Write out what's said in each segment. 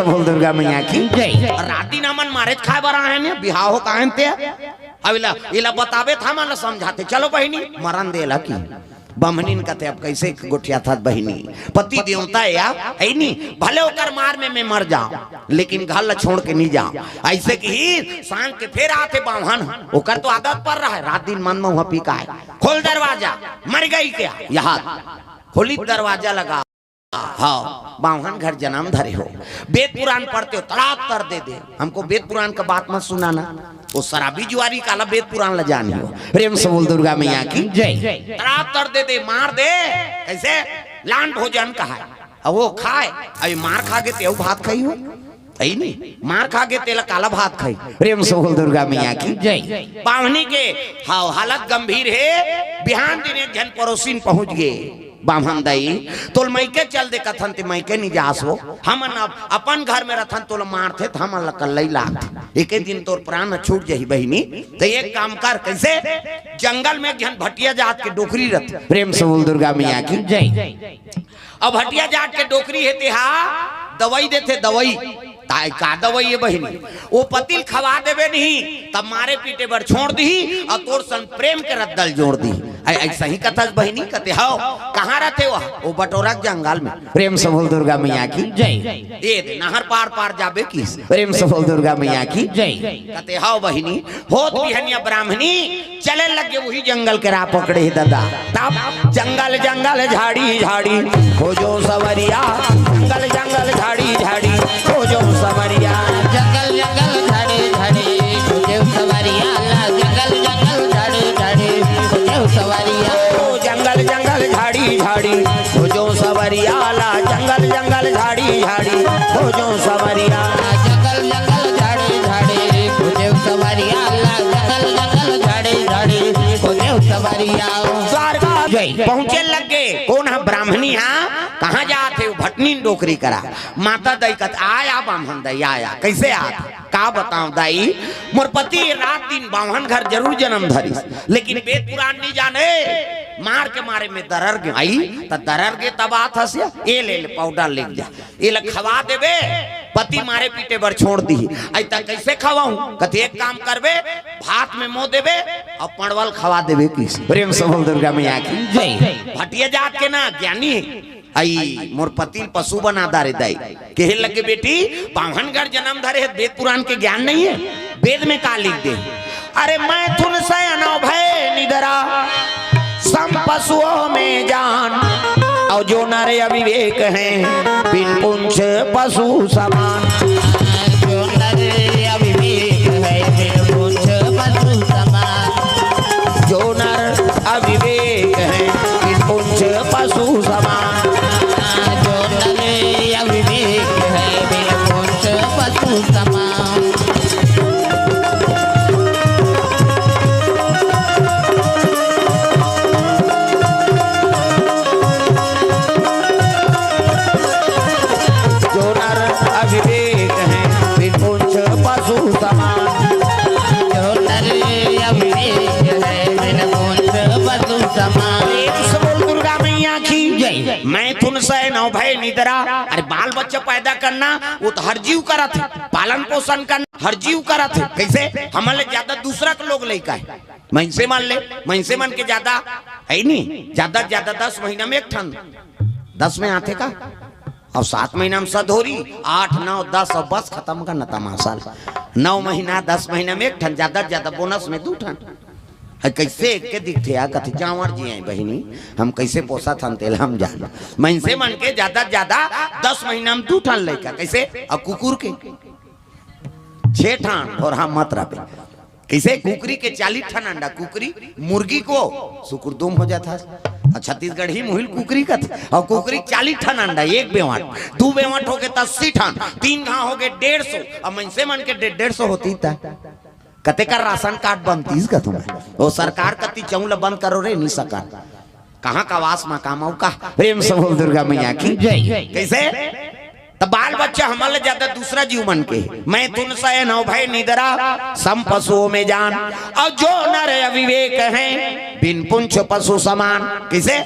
से बोल दुर्गा मैया की जय। राती नामन मारे खाए बरा है ने बिहाव हो काहे ते अब इला बतावे था मन समझाते चलो बहिनी मरण देला की बमनीन कहते अब कैसे गोठिया था बहिनी पति देवता या है नहीं भले होकर मार में मैं मर जाऊं लेकिन घर ला छोड़ के नहीं जाऊं ऐसे कि ही सांझ के फिर आते बावन होकर तो आदत पड़ रहा है रात दिन मन में हुआ पीका है खोल दरवाजा मर गई क्या यहाँ खोली दरवाजा लगा हाँ बावन घर जन्म धरे हो वेद पुराण पढ़ते हो तड़ाक कर दे हमको वेद पुराण का बात मत सुनाना वो शराबी जुआरी काला वेद पुराण ल जानी हो प्रेम से बोल दुर्गा मैया की जय। तड़ाक कर दे मार दे कैसे लान भोजन कहा है वो खाए अभी मार खा के तेव भात खाई हो सही नहीं मार खा के तेला काला भात खाई प्रेम से बोल दुर्गा मैया की जय। पावनी के हाँ हालत गंभीर है बिहान दिन एक जन पड़ोसी पहुंच गए बामन दई तोल मैके चल दे कथन ते मैके नहीं जास हो हम अपन घर में रथन तोल मारते थ हम लकलई लाग एक दिन तोर प्राण छूट जही बहिनी तो एक काम कर कैसे जंगल में जन भटिया जात के डोकरी रथ प्रेम से बोल दुर्गा मैया की जय। अब भटिया जाट के डोकरी है तेहा दवाई देते दवाई ताई का दवाई है बहिनी वो पतिल खवा देवे नहीं तब मारे पीटे पर छोड़ दी और तोर सन प्रेम के रद्दल जोड़ दी ऐसा ही कथा बहिनी कहते हो कहाँ रहते वो बटोरा जंगल में प्रेम से बोल दुर्गा मैया की जय। ये नहर पार पार जाबे की प्रेम से बोल दुर्गा मैया की जय। कहते हो बहिनी होत बिहनिया ब्राह्मणी चले लगे वही जंगल के राह पकड़े दादा तब जंगल जंगल झाड़ी झाड़ी खोजो सवरिया जंगल जंगल झाड़ी झाड़ी खोजो सवरिया जंगल जंगल झाड़ी झाड़ी खोजो सवरिया जंगल जंगल झाड़ी झाड़ी खोजो सवरिया जंगल जंगल झाड़ी झाड़ी खोजो सवरिया जंगल जंगल झाड़ी झाड़ी खोजो सवरिया जंगल जंगल झाड़ी झाड़ी खोजो सवरिया जंगल जंगल झाड़ी झाड़ी खोजो सवरिया पहुंचे लगे कौन है ब्राह्मणी हाँ कहाँ जाते भटनी डोकरी करा माता दई कत आया बामन दई आया कैसे आत का बताऊं दाई मोर पति रात दिन बामन घर जरूर जन्म धरी लेकिन वेद पुराण नहीं जाने मार के मारे में दरर गे आई त दरर गे तब आत हसिया ए ले पाउडर लिख जा ए ल खवा देबे पति मारे पीटे पर छोड़ दी आई त कैसे खवाऊं कते एक काम करबे भात में मो देबे और पड़वल खवा देबे किस प्रेम से बोल दुर्गा मैया की जय। भटिया जात के ना ज्ञानी आई मोर पति पशु बना दारे दाई कहे लगे बेटी बावनगढ़ जन्म धरे वेद पुराण के ज्ञान नहीं है वेद में का लिख दे अरे मैं थुन सयनो भय निदरा सम पशुओं में जान और जो नरे अविवेक हैं बिन पुंछ पशु समान जो नरे अविवेक है बिन पुंछ पशु समान जो नर अविवेक हैं बिन पुंछ पशु समान जो नरे अविवेक है बिन पुंछ पशु समान मैं तुन से नौ भय निदरा अरे बाल बच्चे पैदा करना वो तो हर जीव करत है पालन पोषण करना हर जीव करत है कैसे हमारे ज्यादा दूसरा के लोग लेका है महिंसे मान ले महिंसे मन के ज्यादा है नहीं ज्यादा 10 महीना में एक ठन 10 में आते का और 7 महीना में सधोरी 8 9 10 और बस खत्म का न तमाशा 9 महीना 10 महीना में एक ठन ज्यादा बोनस में 2 ठन कैसे के दिखते आ कथे जावर जी हैं बहिनी हम कैसे पोसा थन तेल हम जान महिंसे मन के ज्यादा 10 महीना में 2 ठन लड़का कैसे और कुकुर के 6 ठन और हम मत रहे कैसे कुकरी के 40 ठन अंडा कुकरी मुर्गी को सुकुरदुम हो जाता और छत्तीसगढ़ ही मुहिल कुकरी का और कुकरी 40 ठन अंडा एक बेवाट 2 बेवाट हो गए 80 ठन 3 घा हो गए 150 और महिंसे मन के 150 होती था कते का राशन कार्ड बनतीस का तुम्हें वो सरकार कति चौला बंद करो रे नहीं सका कहाँ का वास में कामाऊ का प्रेम से बोल दुर्गा मैया की जय। कैसे तो बाल बच्चा हमारे ज्यादा दूसरा जीव मन के मैं तुन से नौ भय निदरा सम पशुओं में जान और जो नर अविवेक हैं बिन पुंछ पशु समान। किसे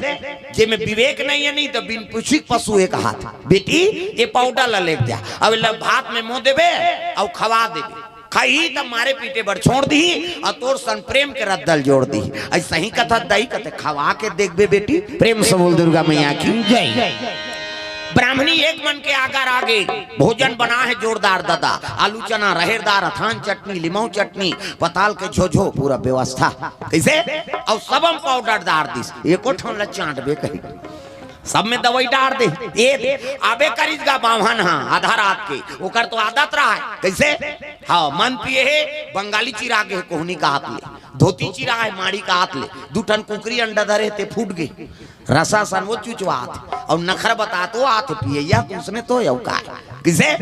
जे में विवेक नहीं है नहीं तो बिन पुंछ पशु एक हाथ बेटी ये पाउडर ला ले जा अब भात में मुंह देवे और खवा देवे खाई तब मारे पीटे बर छोड़ दी और तोर सन प्रेम के रद्दल जोड़ दी ऐसा ही कथा दही कथे खवा के देखबे बेटी। प्रेम से बोल दुर्गा मैया की जय। ब्राह्मणी एक मन के आकर आगे भोजन बना है जोरदार दादा आलू चना रहेरदार अथान चटनी लिमाऊ चटनी पताल के झोझो पूरा व्यवस्था कैसे और सबम पाउडर डार दिस एको ठन ला चाटबे कही सब में दवाई डाल दे ये आबे करीज का बावन हाँ आधा रात के ओकर तो आदत रहा है कैसे हाँ मन पिए है बंगाली चिरा के कोहनी का हाथ ले धोती चिरा है माड़ी का हाथ ले दूठन कुकरी अंडा धरे ते फूट गए रसा सन वो चुचवात और नखर बता तो आत पिए या उसने तो यौ का किसे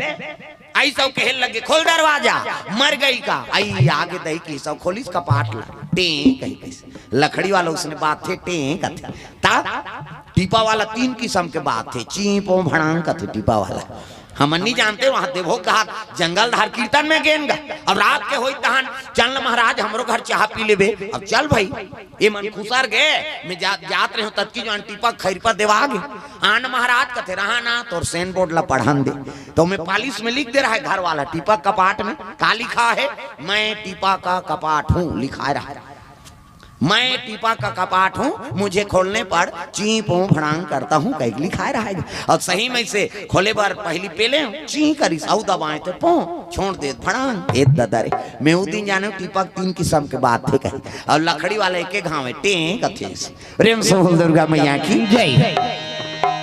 आई सब कहने लगे खोल दरवाजा मर गई का आई आगे दही की सब खोलिस कपाट ला टे कहीं कैसे लकड़ी वाला उसने बात थे टे कथे ता टीपा वाला 3 किस्म के बात थे चीपो भड़ांग कथे टीपा वाला हम नहीं जानते वहां देवो कहा जंगल धार कीर्तन में गेंगा अब रात के होई तहन चल महाराज हमरो घर चाह पी लेबे अब चल भाई ये मन खुसार गए मैं जात रहे तब की जो टीपा खैरपा देवा गे आन महाराज कथे रहा ना तो सेन बोर्ड ला पढ़ान दे तो मैं पालिश में लिख दे रहा है घर वाला टीपा कपाट में का लिखा है मैं टीपा का कपाट हूँ लिखा रहा है मैं टीपा का कपाट हूँ मुझे खोलने पर ची पो भड़ांग करता हूँ कहीं लिखा रहा है और सही में से खोले बार पहली पेले ची करी साउ दबाए तो पो छोड़ दे भड़ांग एक ददरे मैं उस दिन जाने टीपा 3 किस्म के बात थे कही और लकड़ी वाला एक घाव टे कथे प्रेम से बोल दुर्गा मैया की जय।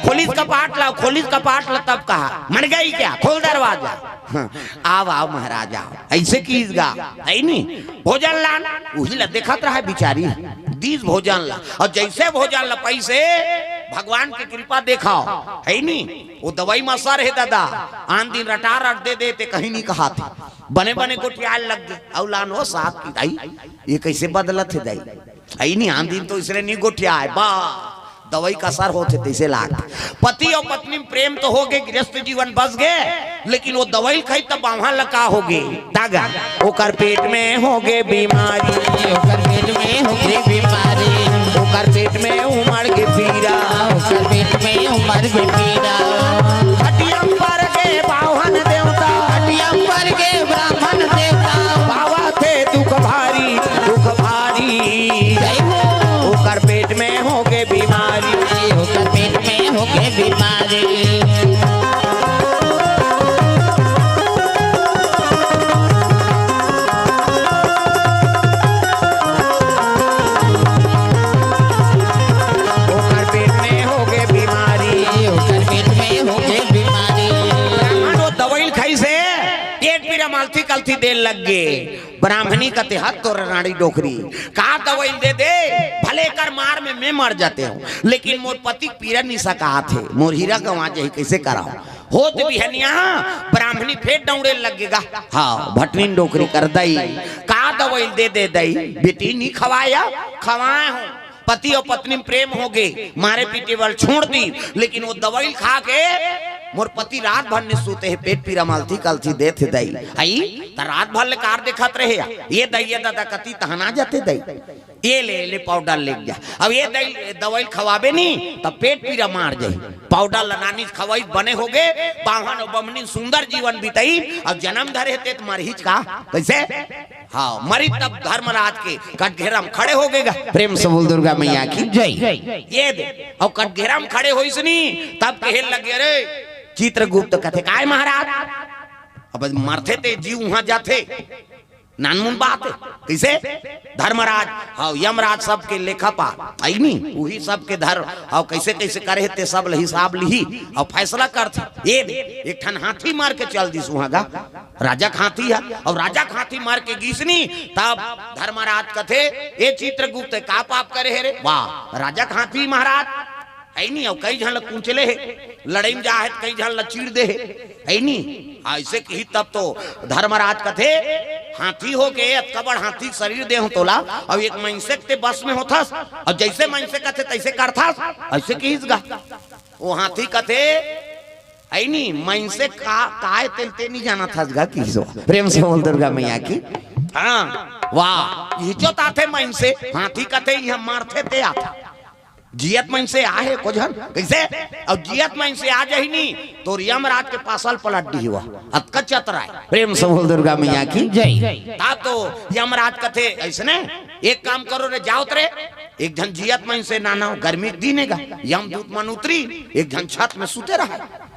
खोलिस कपाट ला तब कहा मर गई क्या खोल दरवाजा आओ आओ महाराज आओ ऐसे कीजगा है नहीं भोजन लान वही ला देखत रहा बिचारी दीज भोजन ला और जैसे भोजन ला पैसे भगवान की कृपा दिखाओ है नहीं वो दवाई मसा रहे दादा आन दिन रटार रट दे देते कहीं नहीं कहा थे बने बने गोटियाल लग गए और लान हो साथ की दाई ये कैसे बदलत है दाई है नहीं आन दिन तो इसने नहीं गोटिया है बा दवाई का असर होते तैसे लाग पति और पत्नी प्रेम तो हो गए गृहस्थ जीवन बस गए लेकिन वो दवाई खाई तब वहां लगा हो गए दागा ओकर पेट में हो गए बीमारी ओकर पेट में हो गई बीमारी ओकर पेट में उमड़ के पीड़ा ओकर पेट में उमड़ के पीड़ा हटियम पर के बावन देवता हटियम पर के ब्राह्मण देवता बाबा थे दुख भारी जय हो ओकर पेट में हो गए बीमारी ओकर पेट में हो गई बीमारी मालती कलती दे लग गए ब्राह्मणी का हाथ तो रानी डोकरी का दवाई दे दे भले कर मार में मैं मर जाते हूँ लेकिन मोर पति पीरा नहीं सका थे मोर हीरा गंवा जाए कैसे कराओ होत भी है ब्राह्मणी फेर दौड़े लगेगा हाँ भटनी डोकरी कर दई का दवाई दे दे दई बेटी नहीं खवाया खवाए हूँ पति और पत्नी प्रेम हो गए मारे पीटे वाल छोड़ दी लेकिन वो दवाई खा के मोर पति रात भर ने सोते है पेट पीरा मालती कलती दे थे दई आई त रात भर ले कार देखत रहे ये दई दादा कति तहना जाते दई ये ले पाउडर ले जा अब ये दवाई खवाबे नहीं तब पेट पीरा मार जाये पाउडर लगानी खवाई बने हो गए बाहन और बमनी सुंदर जीवन बीतई अब जन्म धरे थे मरहिच का कैसे हाँ मरी तब धर्मराज के कटघेरा में खड़े हो गएगा प्रेम से बोल दुर्गा मैया की जय। ये दे और कटघेरा में खड़े हो इसनी तब कहे लगे रे चित्रगुप्त कथे काय महाराज अब मरते थे जीव वहां जाते नानमुन बात कैसे धर्मराज हाँ यमराज सबके लेखा पा आई नहीं वही सबके धर्म और कैसे कैसे करे थे सब हिसाब ली और फैसला करते ये एक ठन हाथी मार के चल दिस वहां का राजा हाथी है और राजा हाथी मार के गीसनी तब धर्मराज कथे ये चित्रगुप्त का पाप करे है रे वाह राजा हाथी महाराज है नहीं और कई झन कुंचले है लड़ाई में जाए कई झन चीड़ दे है नहीं ऐसे की तब तो धर्मराज कथे हाथी हो गए कबड़ हाथी शरीर दे तोला और एक महीने ते बस में होता और जैसे महीने कथे तैसे करता ऐसे की वो हाथी कथे आई नहीं मैं से काय तेलते नहीं जाना था गा की सो प्रेम से बोल दुर्गा मैया की हाँ वाह ये जो ताथे मैं से हाथी कथे ये मारथे ते आता जियत मन से आहे को जन कैसे अब जियत मन से आ जाही नहीं तो यमराज के पासल पलट दी हुआ अतका चतराय प्रेम से बोल दुर्गा मैया की जय ता तो यमराज कथे ऐसने एक काम करो रे जाओ रे एक जन जियत मन से नाना गर्मी दीनेगा यमदूत मन उतरी एक जन छत में सुते रहा है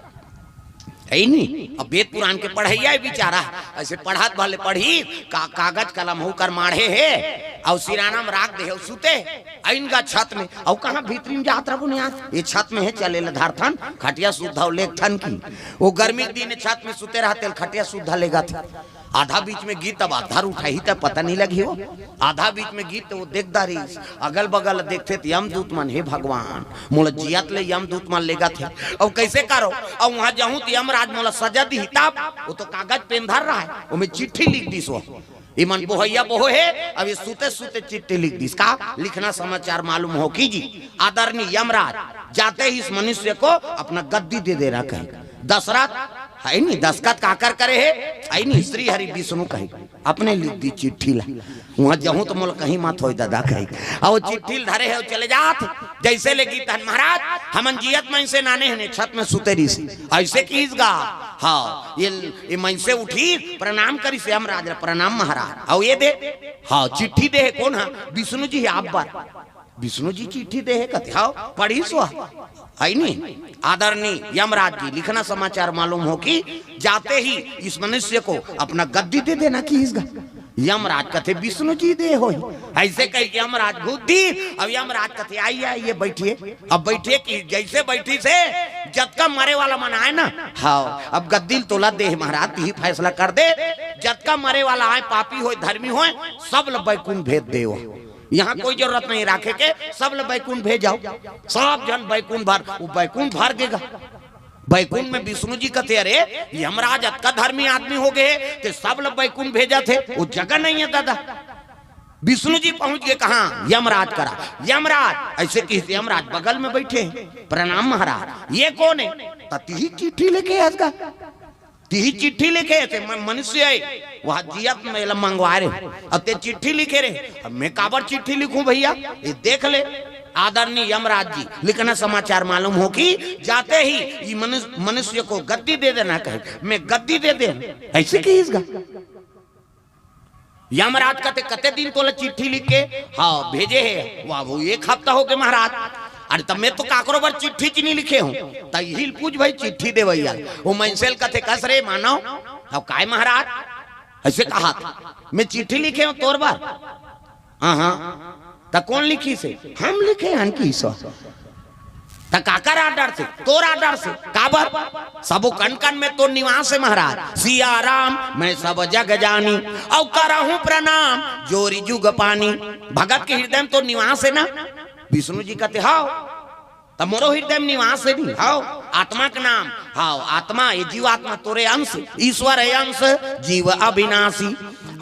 नहीं अब वेद पुराण के पढ़ैया बेचारा ऐसे पढ़ात वाले पढ़ी कागज कलम होकर माढ़े है और सिराना में राख दे सुते इनका छत में और कहाँ भीतरी में जात रहो ये छत में है चले धारथन खटिया सुधा लेख थन की वो गर्मी के दिन छत में सुते रहते खटिया सुधा लेगा थे आधा बीच में गीत अब आधार उठाई तब पता नहीं लगी हो आधा बीच में गीत वो देखदा रही अगल बगल देखते थे यमदूत मन हे भगवान मोला जियात ले यमदूत मन लेगा थे और कैसे करो और वहां जाऊं तो यमराज मोला सजा दी हिताब वो तो कागज पेन धर रहा है वो मैं चिट्ठी लिख दी सो इमन बोहैया बोहो है अब ये सूते सूते चिट्ठी लिख दी का लिखना समाचार मालूम हो कीजिए आदरणीय यमराज जाते ही इस मनुष्य को अपना गद्दी दे देना कहे दशरथ है नहीं दस्खत काकर करे है नहीं श्री हरि विष्णु कहे अपने लिख दी चिट्ठी ला वहां जाऊं तो मोल कहीं मत हो दादा कहे और चिट्ठी धरे है चले जात जैसे लेगी तन महाराज हमन जियत मन से नाने है छत में सुते रही से ऐसे कीसगा हाँ ये मन से उठी प्रणाम करी से हम राजा प्रणाम महाराज और ये दे हाँ चिट्ठी दे है कौन है विष्णु जी आप बार विष्णु जी चिट्ठी दे है कथे हाँ पढ़ी सो है नहीं आदरणीय यमराज जी लिखना समाचार मालूम हो कि जाते ही इस मनुष्य को अपना गद्दी दे देना कि इसका यमराज कथे विष्णु जी दे हो ऐसे कह के यमराज बुद्धि अब यमराज कथे आइए बैठिए अब बैठिए कि जैसे बैठी से जब का मरे वाला मन आए ना हाँ अब गद्दी तोला दे महाराज ही फैसला कर दे जब का मरे वाला आए पापी हो धर्मी हो सब लोग बैकुंठ भेज दे यहाँ कोई जरूरत नहीं रखे के सब लोग बैकुंठ भेजाओ सब जन बैकुंठ भर वो बैकुंठ भर देगा बैकुंठ में विष्णु जी कहते अरे यमराज अतका धर्मी आदमी हो गए तो सब लोग बैकुंठ भेजा थे वो जगह नहीं है दादा विष्णु जी पहुंच गए कहा यमराज करा यमराज ऐसे कि यमराज बगल में बैठे प्रणाम महाराज ये कौन है तती चिट्ठी लेके आजका ती चिट्ठी लिखे थे मनुष्य है वहां जियत में मंगवा रहे अब ते चिट्ठी लिखे रहे अब मैं काबर चिट्ठी लिखूं भैया ये देख ले आदरणीय यमराज जी लिखना समाचार मालूम हो कि जाते ही ये मनुष्य को गद्दी दे देना कहे मैं गद्दी दे दे ऐसे की इसका यमराज कहते कते दिन तो चिट्ठी लिख के हाँ भेजे है वाह वो एक हफ्ता हो गए महाराज अरे तब मैं तो काकरो बार चिट्ठी ची नहीं लिखे हूँ तहिल पूछ भाई चिट्ठी दे भैया वो मैसेल कथे कस रे मानो अब काय महाराज ऐसे कहा था मैं चिट्ठी लिखे हूँ तोर बार हाँ तो कौन लिखी से हम लिखे हन की सो काकर आडर से तोर आडर से काबर सबो कन कन में तो निवास है महाराज सिया राम मैं सब जग जानी और करहूं प्रणाम जोरी जुग पानी भगत के हृदय में तो निवास है ना विष्णु जी कहते हाओ तब मोरो हृदय में निवास है नहीं हाओ आत्मा का नाम हाओ आत्मा ये जीवात्मा तोरे अंश ईश्वर है अंश जीव अविनाशी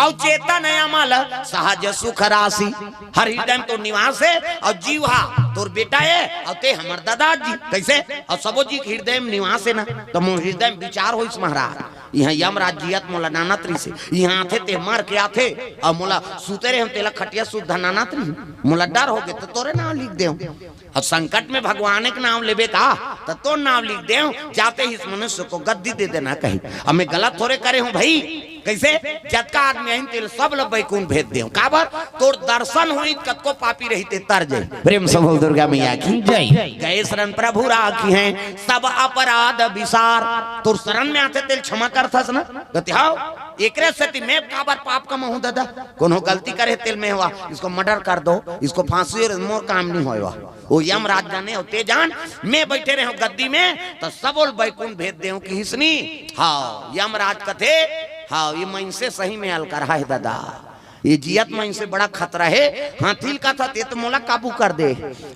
और चेतन है अमल सहज सुख राशि हर हृदय में तो निवास है और जीवा तोर बेटा है और ते हमर दादाजी कैसे और सबो जी के हृदय में निवास है ना तो मोर हृदय में विचार हो इस महाराज यहाँ यमराज जियत मोला नानात्री से यहाँ आते ते मर के आते और मोला सुते रहे हम तेला खटिया सुधा नानात्री मोला डर हो गए तो तोरे नाम लिख दे और संकट में भगवान के नाम लेबे का तो तो नाम लिख दे जाते ही इस मनुष्य को गद्दी दे देना कहीं अब मैं गलत थोड़े करे हूँ भाई कैसे जतका आदमी आई तेल सब लोग बैकुंठ भेज दे काबर तोर दर्शन हुई कतको पापी रहते तर जाए प्रेम से बोल दुर्गा मैया की जय गए शरण प्रभु राखी हैं सब अपराध विसार तोर शरण में आते तेल क्षमा करथस ना कहते हां एकरे से मैं काबर पाप का महू दादा कोनो गलती करे तेल में हुआ इसको मर्डर कर दो इसको फांसी और मोर काम नहीं होएगा वो यमराज जाने होते जान मैं बैठे रहे गद्दी में तो सब बैकुंठ भेज दे कि हिसनी हाँ यमराज कथे हाँ ये मन से सही में हल कर है दादा ये जियत मन से बड़ा खतरा है हाथील का था ते तो मोला काबू कर दे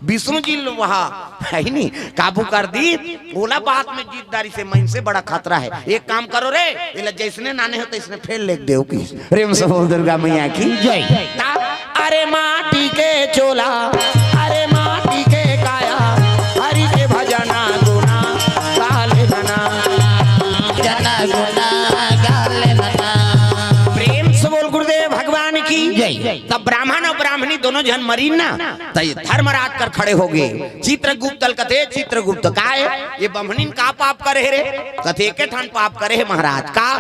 विष्णु जी वहाँ है ही नहीं काबू कर दी बोला बात में जीतदारी से मन से बड़ा खतरा है एक काम करो रे जैसने नाने हो तो इसने फेल लिख दे की प्रेम से बोल दुर्गा मैया की जय अरे माटी के चोला अरे माटी के काया हरि के भजना गुना काले बना दोनों जन मरी ना तो ये धर्मराज कर खड़े हो गए। चित्रगुप्त कथे चित्रगुप्त का है ये बमनिन का पाप करे रे कथे के ठान पाप करे है महाराज का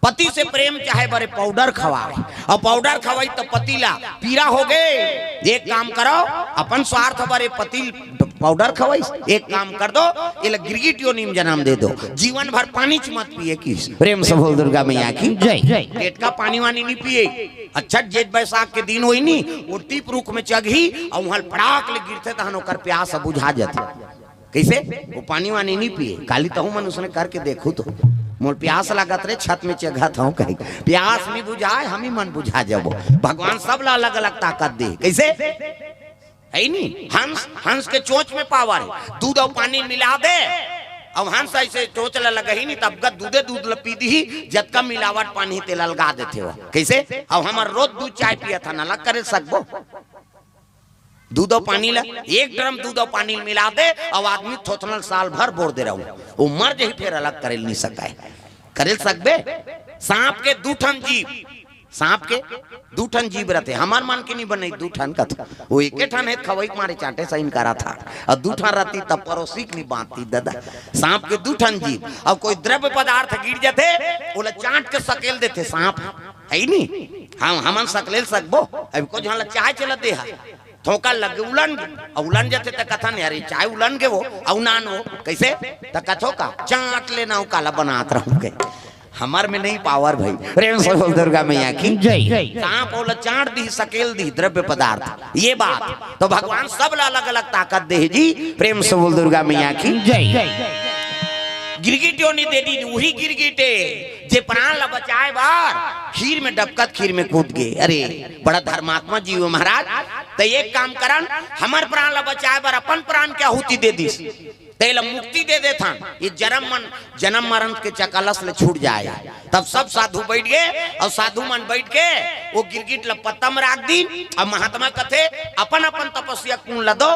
पति से प्रेम चाहे बड़े पाउडर खवाए और पाउडर खवाई तो पतिला पीरा हो गए। एक काम करो अपन स्वार्थ बड़े पति पाउडर खवाई एक काम कर दो ये गिरगिटियों नीम जन्म दे दो जीवन भर पानी मत पिए किस प्रेम से बोल दुर्गा मैया की जय। पेट का पानी वानी नहीं पिए। अच्छा जेठ बैसाख के दिन हुई नी वो टीप रुख में चगही और वहां पड़ाक ले गिरते तहन ओकर प्यास बुझा जाते कैसे वो पानी वानी नहीं पिए काली तहु मन उसने करके देखू तो मोर प्यास लागत रे छत में चघत हूं कहीं प्यास नहीं बुझाए हम ही मन बुझा जाबो भगवान सब ला अलग अलग ताकत दे कैसे है नहीं हंस हंस के चोंच में पावर है दूध और पानी मिला दे अब हंस ऐसे चोंच लगा ही नहीं तब गद दूधे दूध पी दी जत का मिलावट पानी तेल लगा देते हो कैसे अब हमार रोज दूध चाय पिया था ना अलग करे सकबो दूध और पानी ला एक ड्रम दूध और पानी मिला दे और आदमी थोथनल साल भर बोर दे रहा वो मर जाही फिर अलग करे नहीं सकाए करे सकबे। सांप के दूठन जीव सांप के दूठन जीव रहते हमार मन के नहीं बने दूठन का था वो एक ठन है खवई मारे चाटे सही करा था और दूठन रहती तब पड़ोसी की नहीं बांधती दादा सांप के दूठन जीव और कोई द्रव्य पदार्थ गिर जाते बोला चाट के सकेल देते सांप है नहीं हम हमन सकलेल सकबो अब को जहां चाय चला दे थोका लगे उलन जाते त कथन यार चाय उलन के वो औनान हो कैसे त कथो का चाट लेना काला बनात रहूं के हमार में नहीं पावर भाई। प्रेम से बोल दुर्गा मैया की जय। सांप ओला चाट दी सकेल दी द्रव्य पदार्थ ये बात तो भगवान सब अलग अलग ताकत दे जी। प्रेम से बोल दुर्गा मैया की जय। गिरगिटियों ने दे दी वही गिरगिटे जे प्राण ला बचाए बार खीर में डबकत खीर में कूद गए। अरे बड़ा धर्मात्मा जीव महाराज तो एक काम करन हमार प्राण ला बचाए बार अपन प्राण क्या आहुति दे दी तेला मुक्ति दे दे था ये जन्म मरण के चकलस ले छूट जाए। तब सब साधु बैठ गए और साधु मन बैठ के वो गिरगिट ला पत्ता में रख दी और महात्मा कथे अपन अपन तपस्या कौन ला दो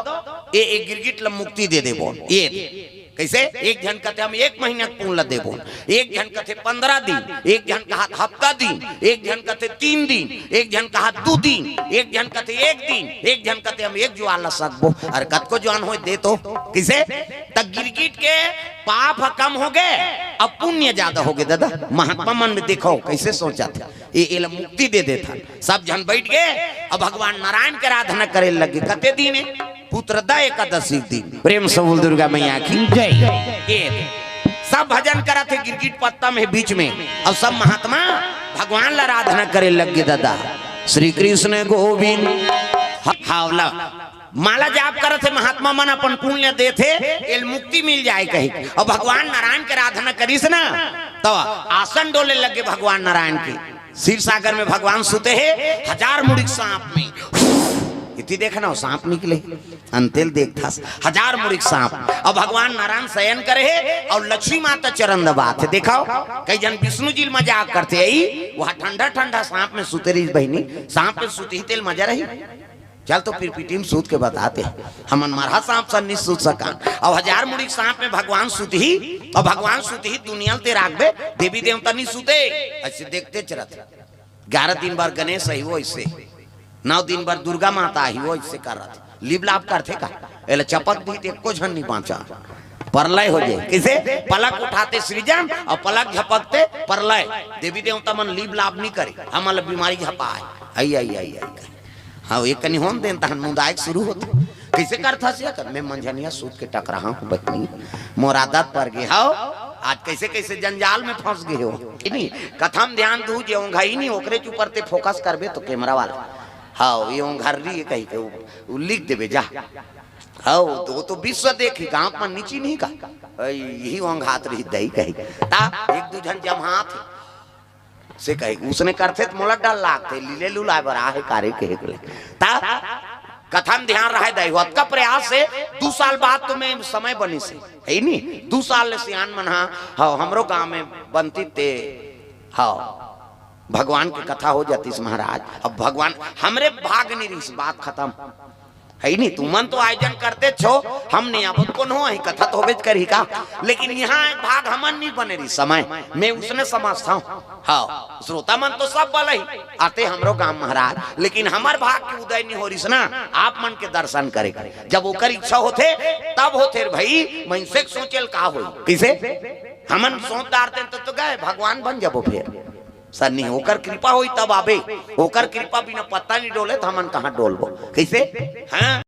ये गिरगिट ला मुक्ति दे बोल ये कैसे एक जन कहते हम 1 महीना पूर्ण देबो एक जन कहते 15 दिन एक जन कहा हफ्ता दिन एक जन कहते 3 दिन एक जन कहा 2 दिन एक जन कहते 1 दिन एक जन कहते हम एक ज्वाला सकबो और कत को जवान हो दे तो किसे तक गिरगिट के पाप कम हो गए अब पुण्य ज्यादा हो गए। दादा महात्मा मन में देखो कैसे सोचा था ये मुक्ति दे देता सब जन बैठ गए अब भगवान नारायण के आराधना करे लगे कते दिन पुत्रदा एकादशी दिन। प्रेम से बोल दुर्गा मैया की जय। सब भजन करा थे गिरगिट पत्ता में बीच में और सब महात्मा भगवान ला आराधना करे लगे। दादा श्री कृष्ण गोविंद हावला माला जाप करे थे महात्मा मन अपन पुण्य दे थे एल मुक्ति मिल जाए कहीं और भगवान नारायण के आराधना करीस ना तो आसन डोले लगे भगवान नारायण के क्षीर सागर में भगवान सुते हैं 1000 मुड़िक सांप में इतनी देखना हो सांप निकले अंतेल देखता 1000 मुड़िक सांप और भगवान नारायण शयन करे है और लक्ष्मी माता चरण दबात है। देखो कई जन विष्णु जी मजाक करते है वहां ठंडा ठंडा सांप में सुते रही बहनी सांप में सुती तेल मजा रही चल तो फिर पीटी में सूत के बताते हमन मरहा सांप सन नहीं सूत सका और 1000 मुड़िक सांप में भगवान सुत ही और भगवान सुत ही दुनिया ते राखबे देवी देवता नहीं सुते ऐसे देखते चलते 11 दिन बार गणेश ही वो ऐसे 9 दिन बार दुर्गा माता ही वो ऐसे कर रहा लिप लाप करते का एला चपक दी एको झन नहीं पाचा परलय हो जाए किसे पलक उठाते सृजन और पलक झपकते परलय देवी देवता मन लिप लाप नहीं करे हम बीमारी झपाए आई आई आई आई हाँ एक कनी होन देन तहन मुदायक शुरू होते कैसे करता से कर मैं मंझनिया सूत के टकरा हूं बतनी मोर आदत पर गए हां आज कैसे कैसे जंजाल में फंस गए हो नहीं कथम ध्यान दू जे ओंघाई नहीं ओकरे ऊपर ते फोकस करबे तो कैमरा वाला हां ये ओंघारी कही के वो लिख देबे जा हां तो विश्व देखी गांव में नीची नहीं का यही ओंघात रही दई कही ता एक दू जन जमात से कहे उसने करते तो मोला डर लागते लीले लुलाए बरा है कार्य के ता कथन ध्यान रहे दैवत का प्रयास से 2 साल बाद तो मैं समय बनी से है नहीं 2 साल से सियान मना हाँ हमरो गांव में बनती ते हाँ भगवान की कथा हो जाती महाराज अब भगवान हमरे भाग नहीं रही बात खत्म है नहीं तुमन तो आयोजन करते छो हम नहीं आपत को हो है कथा तो होबेज करी का लेकिन यहाँ एक भाग हमन नहीं बने रही समय मैं उसने समझता हूँ हाँ श्रोता मन तो सब बल आते हमरो गांव महाराज लेकिन हमार भाग के उदय नहीं हो रही ना आप मन के दर्शन करे जब ओकर इच्छा होते तब होते भाई मैं से सोचल का हो किसे हमन सोच डारते तो गए भगवान बन जाबो फिर सर नहीं होकर कृपा हुई तब आबे होकर कृपा बिना पत्ता नहीं डोले तो हमन कहाँ डोलबो कैसे हाँ